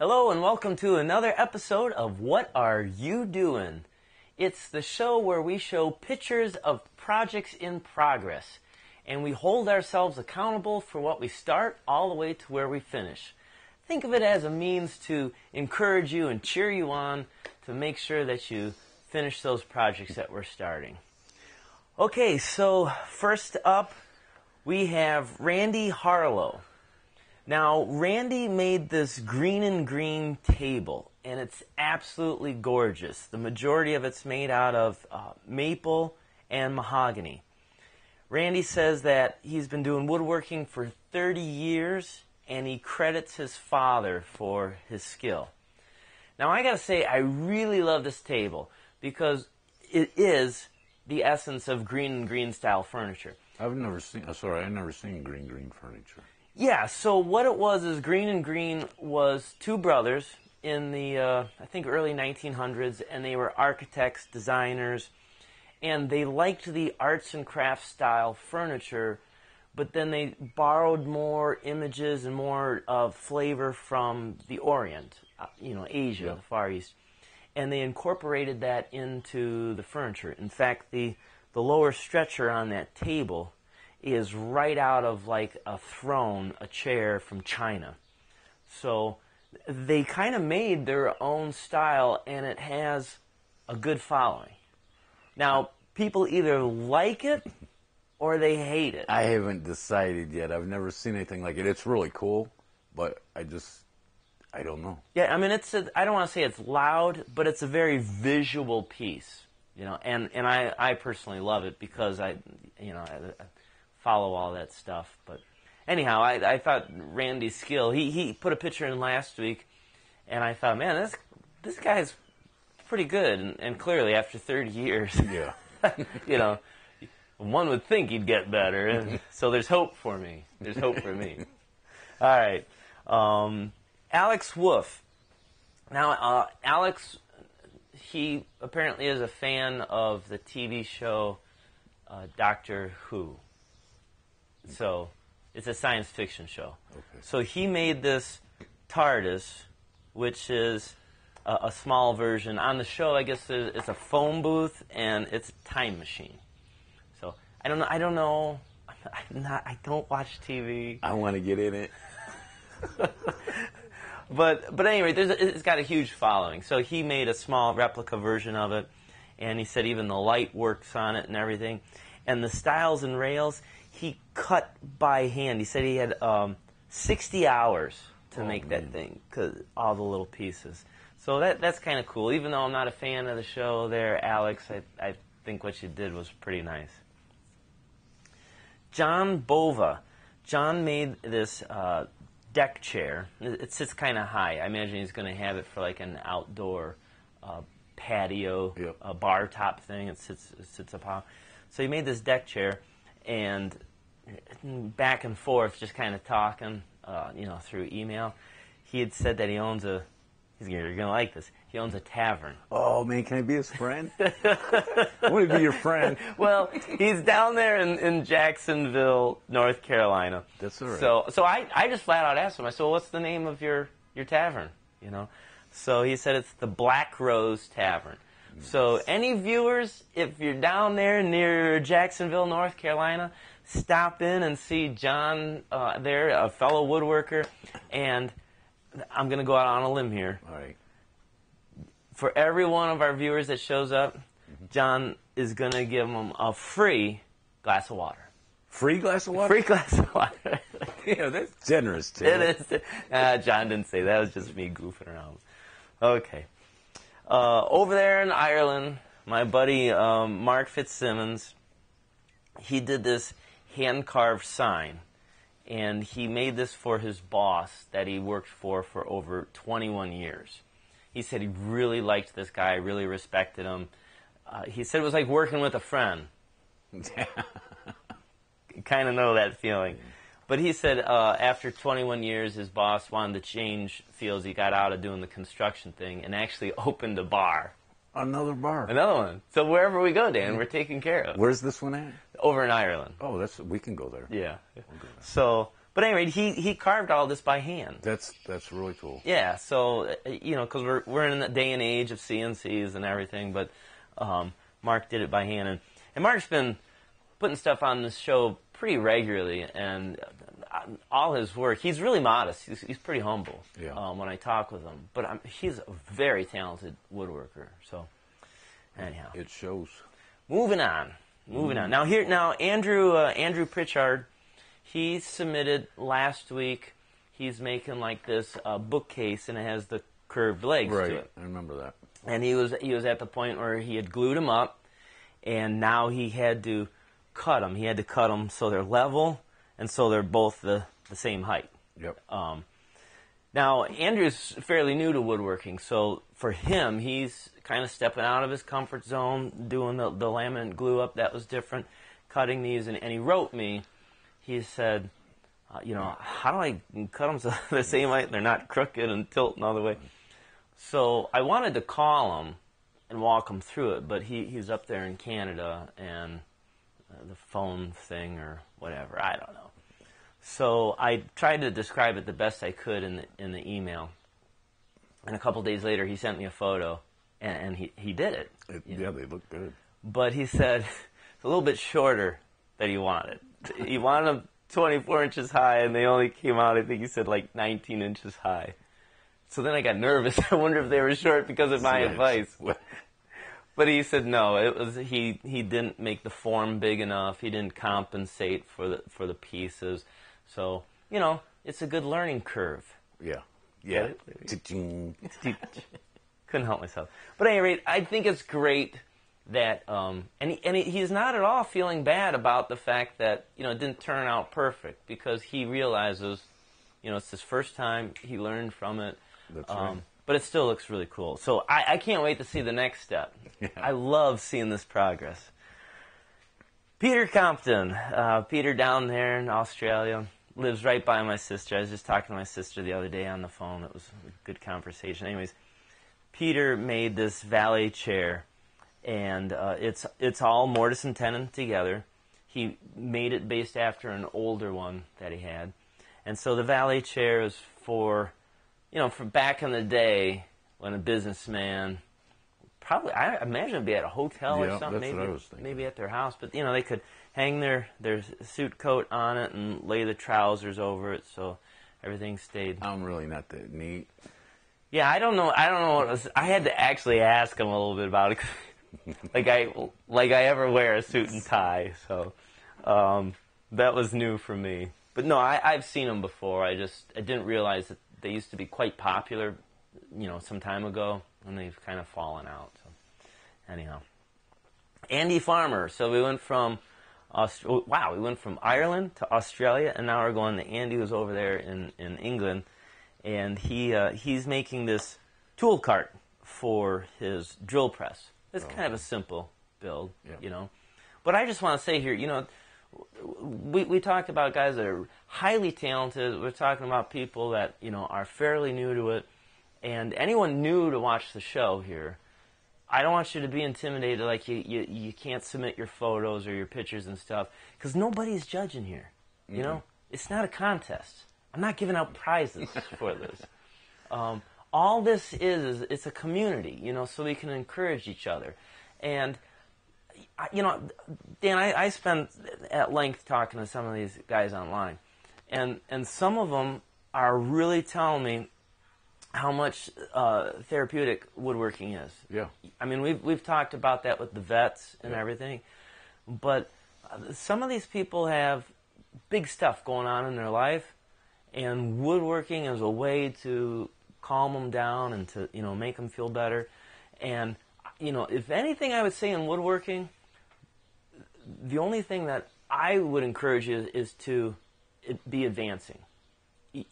Hello and welcome to another episode of What Are You Doing? It's the show where we show pictures of projects in progress and we hold ourselves accountable for what we start all the way to where we finish. Think of it as a means to encourage you and cheer you on to make sure that you finish those projects that we're starting. Okay, so first up we have Randy Harlow. Now, Randy made this green and green table, and it's absolutely gorgeous. The majority of it's made out of maple and mahogany. Randy says that he's been doing woodworking for 30 years, and he credits his father for his skill. Now, I gotta say, I really love this table because it is the essence of green and green style furniture. I've never seen green furniture. Yeah, so what it was is Green and Green was two brothers in the, I think, early 1900s, and they were architects, designers, and they liked the arts and crafts style furniture, but then they borrowed more images and more flavor from the Orient, Asia, Yeah. the Far East, and they incorporated that into the furniture. In fact, the lower stretcher on that table is right out of like a throne, a chair from China. So they kind of made their own style, and it has a good following. Now, people either like it or they hate it. I haven't decided yet. I've never seen anything like it. It's really cool, but I don't know. Yeah, I mean, I don't want to say it's loud, but it's a very visual piece, and I personally love it because I follow all that stuff. But anyhow, I thought Randy's skill, he put a picture in last week, and I thought, man, this guy's pretty good, and clearly after 30 years, Yeah. one would think he'd get better, and so there's hope for me. There's hope for me. All right. Alex Wolfe. Now, Alex, he apparently is a fan of the TV show Doctor Who. So, it's a science fiction show. Okay. So he made this TARDIS, which is a small version. On the show, I guess it's a phone booth and it's a time machine. So, I don't know. I don't watch TV. I want to get in it. But anyway, it's got a huge following. So he made a small replica version of it, and he said even the light works on it and everything. And the stiles and rails, he cut by hand. He said he had 60 hours to make that thing, 'cause all the little pieces. So that's kind of cool. Even though I'm not a fan of the show there, Alex, I think what you did was pretty nice. John Bova. John made this deck chair. It sits kind of high. I imagine he's going to have it for like an outdoor patio, Yep. Bar top thing. It sits up high. So he made this deck chair, and back and forth, just kind of talking, through email. He had said that he owns you're going to like this, he owns a tavern. Oh, man, can I be his friend? I want to be your friend. Well, he's down there in Jacksonville, North Carolina. That's all right. So I just flat out asked him, I said, well, what's the name of your tavern? So he said it's the Black Rose Tavern. So any viewers, if you're down there near Jacksonville, North Carolina, stop in and see John there, a fellow woodworker, and I'm going to go out on a limb here. All right. For every one of our viewers that shows up, John is going to give them a free glass of water. Free glass of water? Free glass of water. Yeah, that's generous, too. It is. John didn't say that. That was just me goofing around. Okay. Over there in Ireland, my buddy Mark Fitzsimons, he did this hand-carved sign. And he made this for his boss that he worked for over 21 years. He said he really liked this guy, really respected him. He said it was like working with a friend. You kind of know that feeling. But he said after 21 years, his boss wanted to change fields. He got out of doing the construction thing and actually opened a bar. Another bar. Another one. So wherever we go, Dan, we're taken care of. Where's this one at? Over in Ireland. Oh, we can go there. Yeah. We'll go there. So, But anyway, he carved all this by hand. That's really cool. Yeah, so, because we're in the day and age of CNCs and everything, but Mark did it by hand. And Mark's been putting stuff on this show pretty regularly, and all his work, he's really modest. He's pretty humble when I talk with him. But he's a very talented woodworker. So, anyhow. It shows. Moving on. Now, Andrew Pritchard, he submitted last week. He's making like this bookcase, and it has the curved legs to it. I remember that. And he was at the point where he had glued them up, and now he had to cut them. He had to cut them so they're level, and so they're both the same height. Yep. Now, Andrew's fairly new to woodworking, so for him, he's kind of stepping out of his comfort zone, doing the laminate glue up. That was different, cutting these, and he wrote me. He said, how do I cut them so they're the same height and they're not crooked and tilting all the way? So I wanted to call him and walk him through it, but he's up there in Canada, and the phone thing or whatever, I don't know. So I tried to describe it the best I could in the email. And a couple days later, he sent me a photo, and he did it. They look good. But he said it's a little bit shorter than he wanted. He wanted them 24 inches high, and they only came out, I think he said, like 19 inches high. So then I got nervous. I wonder if they were short because of my advice. But he said no. It was he didn't make the form big enough. He didn't compensate for the pieces. So it's a good learning curve. Yeah. Couldn't help myself. But at any rate, I think it's great that he's not at all feeling bad about the fact that it didn't turn out perfect, because he realizes it's his first time. He learned from it. That's right. But it still looks really cool. So I can't wait to see the next step. Yeah. I love seeing this progress. Peter Compton. Peter down there in Australia lives right by my sister. I was just talking to my sister the other day on the phone. It was a good conversation. Anyways, Peter made this valet chair, and it's all mortise and tenon together. He made it based after an older one that he had. And so the valet chair is for back in the day when a businessman, probably, I imagine it'd be at a hotel or something, that's what I was thinking. Maybe at their house, but they could hang their suit coat on it and lay the trousers over it so everything stayed. I'm really not that neat. Yeah, I don't know what it was. I had to actually ask him a little bit about it. like I ever wear a suit and tie, so that was new for me. But no, I've seen them before. I didn't realize that they used to be quite popular, some time ago, and they've kind of fallen out. So, anyhow, Andy Farmer. So we went from Ireland to Australia, and now we're going to Andy, who's over there in England, and he's making this tool cart for his drill press. It's kind of a simple build, But I just want to say here, we talked about guys that are highly talented. We're talking about people that, are fairly new to it. And anyone new to watch the show here, I don't want you to be intimidated like you can't submit your photos or your pictures and stuff, because nobody's judging here. It's not a contest. I'm not giving out prizes for this. All this is it's a community, so we can encourage each other. And Dan, I spent at length talking to some of these guys online, and some of them are really telling me how much therapeutic woodworking is. Yeah. I mean, we've talked about that with the vets and everything, but some of these people have big stuff going on in their life, and woodworking is a way to calm them down and to make them feel better. And if anything, I would say in woodworking, the only thing that I would encourage you is to be advancing.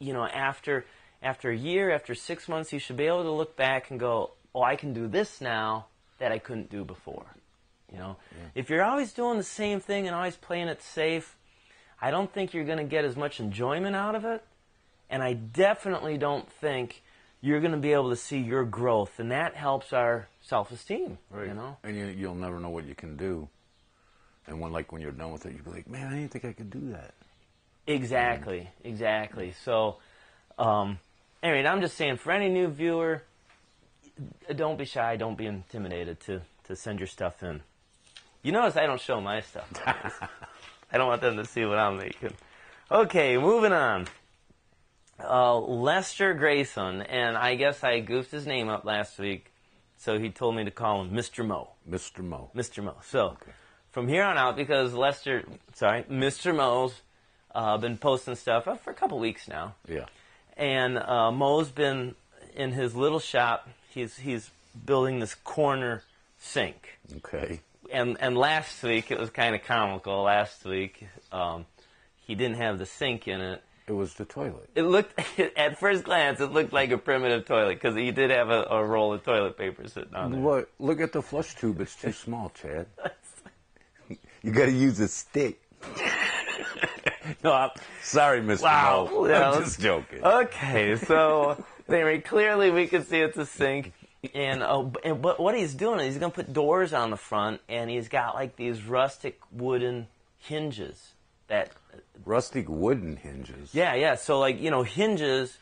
After a year, after 6 months, you should be able to look back and go, oh, I can do this now that I couldn't do before. If you're always doing the same thing and always playing it safe, I don't think you're going to get as much enjoyment out of it. And I definitely don't think you're going to be able to see your growth, and that helps our self-esteem. Right. And you'll never know what you can do. And when you're done with it, you'll be like, man, I didn't think I could do that. Exactly. So, anyway, I'm just saying, for any new viewer, don't be shy, don't be intimidated to send your stuff in. You notice I don't show my stuff. I don't want them to see what I'm making. Okay, moving on. Lester Grayson, and I guess I goofed his name up last week, so he told me to call him Mr. Mo. Mr. Mo. Mr. Mo. So, from here on out, because Mr. Mo's been posting stuff for a couple weeks now. Yeah. And Mo's been in his little shop. He's building this corner sink. Okay. And last week, it was kind of comical. Last week, he didn't have the sink in it. It was the toilet. It looked, at first glance, it looked like a primitive toilet, because he did have a roll of toilet paper sitting on there. What? Look at the flush tube. It's too small, Chad. You got to use a stick. No, I'm sorry, Mr. Mo. Yeah, I'm just joking. Okay, so anyway, clearly we can see it's a sink. But what he's doing is he's going to put doors on the front, and he's got like these rustic wooden hinges. Rustic wooden hinges. Yeah. So like, hinges,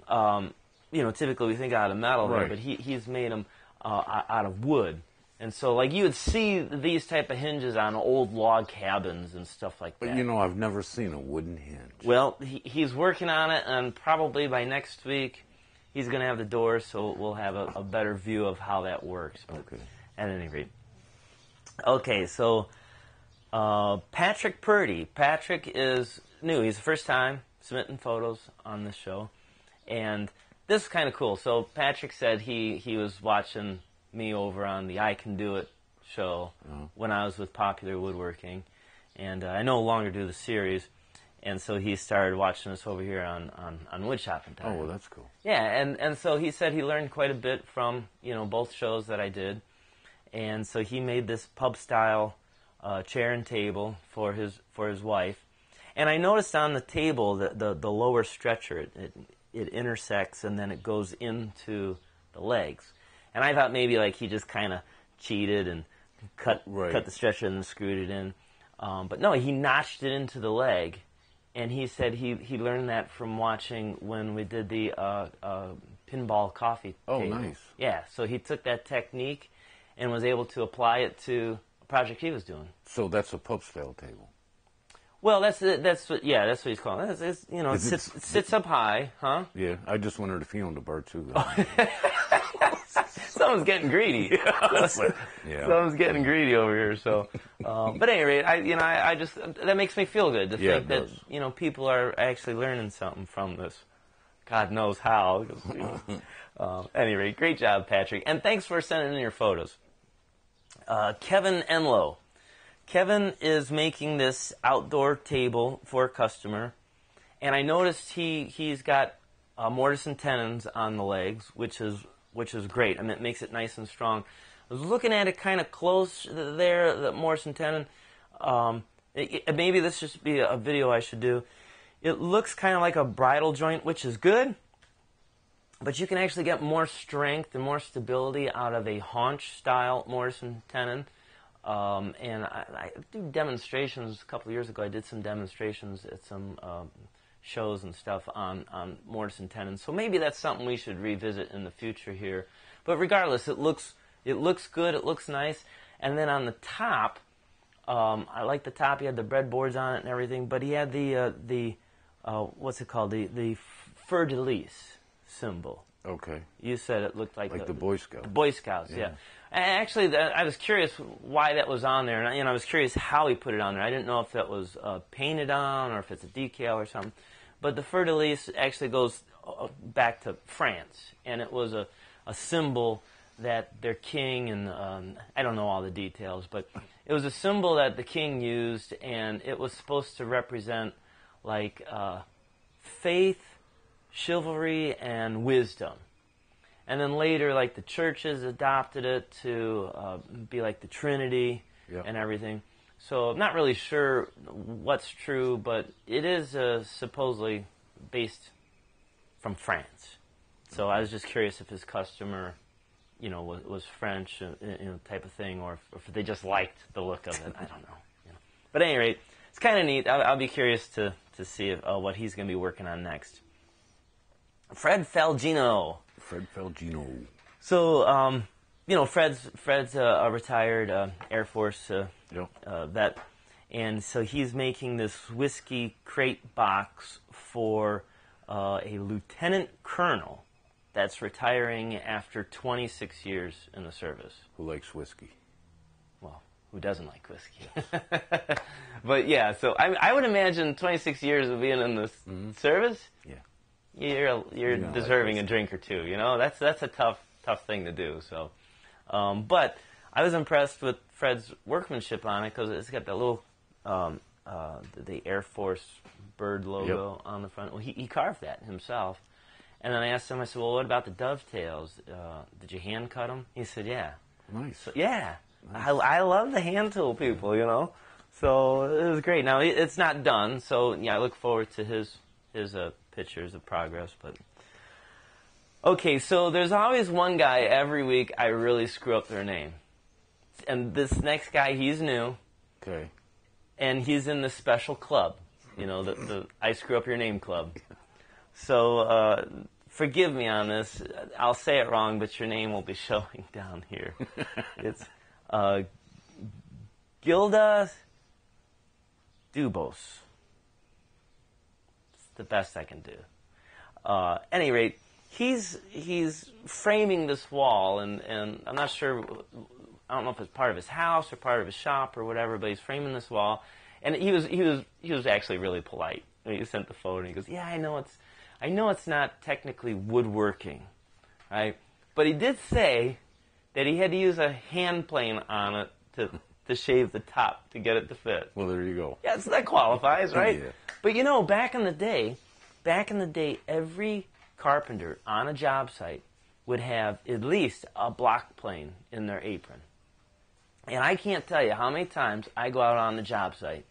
typically we think out of metal, right. But he's made them out of wood. And so like you would see these type of hinges on old log cabins and stuff like that. But I've never seen a wooden hinge. Well, he's working on it, and probably by next week he's going to have the doors, so we'll have a better view of how that works. But okay. At any rate. Okay, so Patrick Purdy. Patrick is new. He's the first time submitting photos on this show. And this is kind of cool. So Patrick said he was watching me over on the I Can Do It show when I was with Popular Woodworking. And I no longer do the series. And so he started watching us over here on Woodshop Time. Oh, well, that's cool. Yeah, and so he said he learned quite a bit from, both shows that I did. And so he made this pub-style chair and table for his wife. And I noticed on the table that the lower stretcher, it intersects and then it goes into the legs. And I thought maybe like he just kind of cheated and cut the stretcher and screwed it in. But no, he notched it into the leg. And he said he learned that from watching when we did the pinball coffee table. Oh, nice. Yeah, so he took that technique and was able to apply it to a project he was doing. So that's a pub-style table. Well, that's what he's calling it. It sits up high, huh? Yeah, I just wondered if he owned a bar too. Someone's getting greedy. Yeah. Someone's getting greedy over here. So, but at any rate, I just that makes me feel good to think that people are actually learning something from this. God knows how. At any rate, great job, Patrick, and thanks for sending in your photos. Kevin Enlow. Kevin is making this outdoor table for a customer, and I noticed he's got mortise and tenons on the legs, which is great. I mean, it makes it nice and strong. I was looking at it kind of close there, the mortise and tenon. Maybe this should be a video I should do. It looks kind of like a bridle joint, which is good, but you can actually get more strength and more stability out of a haunch-style mortise and tenon. And I do demonstrations. A couple of years ago, I did some demonstrations at some shows and stuff on mortise and tenon. So maybe that's something we should revisit in the future here. But regardless, it looks good. It looks nice. And then on the top, I like the top. He had the breadboards on it and everything. But he had the what's it called? The fleur de lis symbol. Okay. You said it looked like the Boy Scouts. The Boy Scouts, yeah. Actually, I was curious why that was on there, and I was curious how he put it on there. I didn't know if that was painted on or if it's a decal or something. But the fleur de lis actually goes back to France, and it was a symbol that their king, and I don't know all the details, but it was a symbol that the king used, and it was supposed to represent like faith, chivalry, and wisdom. And then later, like, the churches adopted it to be like the Trinity and everything. So I'm not really sure what's true, but it is supposedly based from France. So I was just curious if his customer, was French, type of thing, or if they just liked the look of it. I don't know. But at any rate, it's kind of neat. I'll be curious to see what he's going to be working on next. Fred Falgino. Fred Falgino. So, Fred's a retired Air Force vet, and so he's making this whiskey crate box for a lieutenant colonel that's retiring after 26 years in the service. Who likes whiskey? Well, who doesn't like whiskey? But yeah, so I would imagine 26 years of being in the service. Yeah. You're deserving a drink or two. That's a tough thing to do. So, but I was impressed with Fred's workmanship on it because it's got that little the Air Force bird logo on the front. Well, he carved that himself. And then I asked him, I said, well, what about the dovetails? Did you hand cut them? He said, yeah. Nice. So, yeah. Nice. I love the hand tool people, So it was great. Now, it's not done, so yeah, I look forward to his pictures of progress. But okay, so there's always one guy every week I really screw up their name. And this next guy, he's new. Okay. And he's in the special club, the I Screw Up Your Name club. So forgive me on this. I'll say it wrong, but your name will be showing down here. It's Gildas Dubois. It's the best I can do. At any rate, he's framing this wall, and I'm not sure. I don't know if it's part of his house or part of his shop or whatever, but he's framing this wall, and he was actually really polite. He sent the photo, and he goes, "Yeah, I know it's not technically woodworking, right? But he did say that he had to use a hand plane on it to shave the top to get it to fit." Well, there you go. Yeah, so that qualifies, right? Yeah. But back in the day, every carpenter on a job site would have at least a block plane in their apron. And I can't tell you how many times I go out on the job site.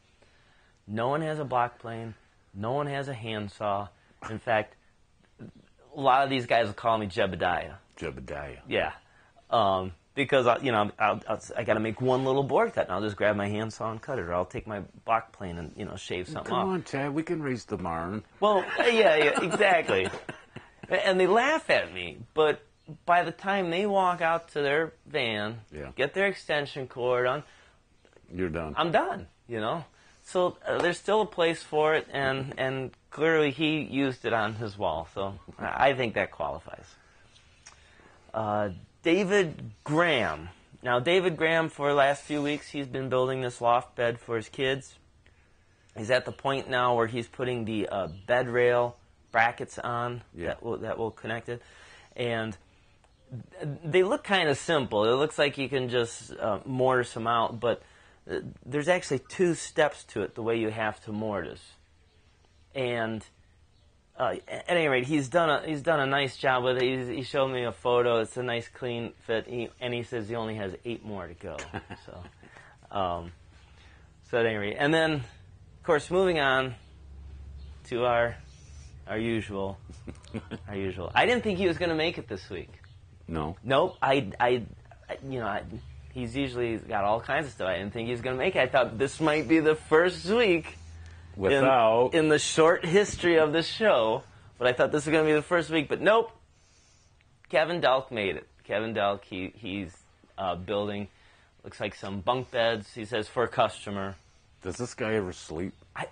No one has a block plane. No one has a handsaw. In fact, a lot of these guys will call me Jebediah. Jebediah. Yeah. Because, I got to make one little board cut, and I'll just grab my handsaw and cut it, or I'll take my block plane and, shave something off. Come on, Chad, we can raise the barn. Well, yeah, exactly. And they laugh at me, but by the time they walk out to their van, get their extension cord on, you're done. I'm done, So there's still a place for it, and clearly he used it on his wall, so I think that qualifies. David Graham. Now, David Graham, for the last few weeks, he's been building this loft bed for his kids. He's at the point now where he's putting the bed rail brackets on that will connect it. And they look kind of simple. It looks like you can just mortise some out, but there's actually 2 steps to it, the way you have to mortise. And at any rate, he's done a nice job with it. He showed me a photo. It's a nice, clean fit, and he says he only has 8 more to go. So at any rate, and then, of course, moving on to our usual. I didn't think he was going to make it this week. No. Nope. He's usually got all kinds of stuff. I didn't think he was going to make it. I thought this might be the first week in the short history of this show, but I thought this was going to be the first week. But nope. Kevin Delk made it. Kevin Delk, he's building, looks like some bunk beds. He says for a customer. Does this guy ever sleep? I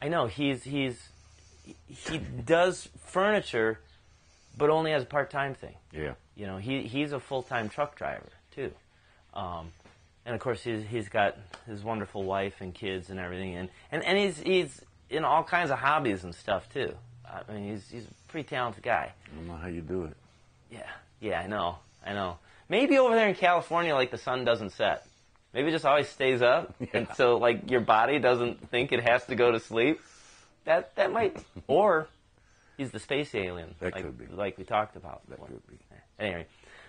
know he does furniture, but only as a part-time thing. Yeah. He's a full-time truck driver too, and of course he's got his wonderful wife and kids and everything, and he's in all kinds of hobbies and stuff too. I mean, he's a pretty talented guy. I don't know how you do it. Yeah, I know. Maybe over there in California, like, the sun doesn't set. Maybe it just always stays up, and so like your body doesn't think it has to go to sleep. That might, or he's the space alien. That could be, like we talked about. That could be. Anyway,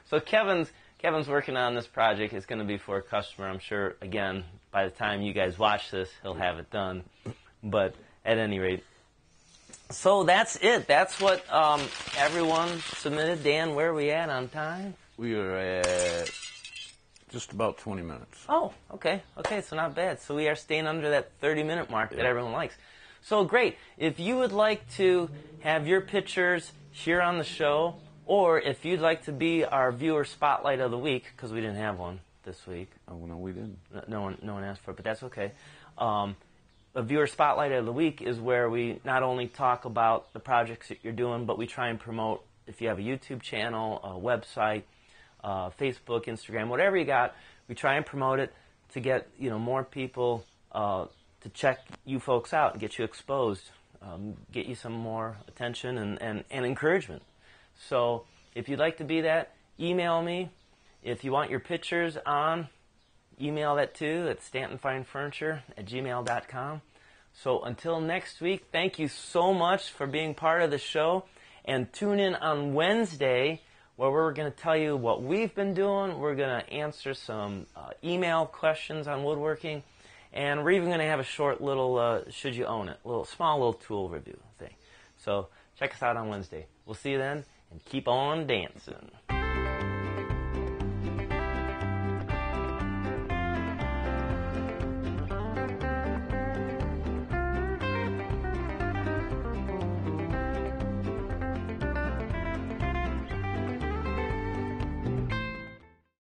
so Kevin's working on this project. It's going to be for a customer. I'm sure, again, by the time you guys watch this, he'll have it done. But at any rate, so that's it. That's what everyone submitted. Dan, where are we at on time? We are at Just about 20 minutes. Oh, okay. Okay, so not bad. So we are staying under that 30-minute mark that everyone likes. So great. If you would like to have your pictures here on the show, or if you'd like to be our viewer spotlight of the week, because we didn't have one this week. Oh, no, we didn't. No one asked for it, but that's okay. A viewer spotlight of the week is where we not only talk about the projects that you're doing, but we try and promote, if you have a YouTube channel, a website, Facebook, Instagram, whatever you got, we try and promote it to get more people to check you folks out and get you exposed, get you some more attention and encouragement. So if you'd like to be that, email me. If you want your pictures on, email that too at stantonfinefurniture@gmail.com. So until next week, thank you so much for being part of the show. And tune in on Wednesday where we're going to tell you what we've been doing. We're going to answer some email questions on woodworking. And we're even going to have a short little should you own it, small little tool review thing. So check us out on Wednesday. We'll see you then, and keep on dancing.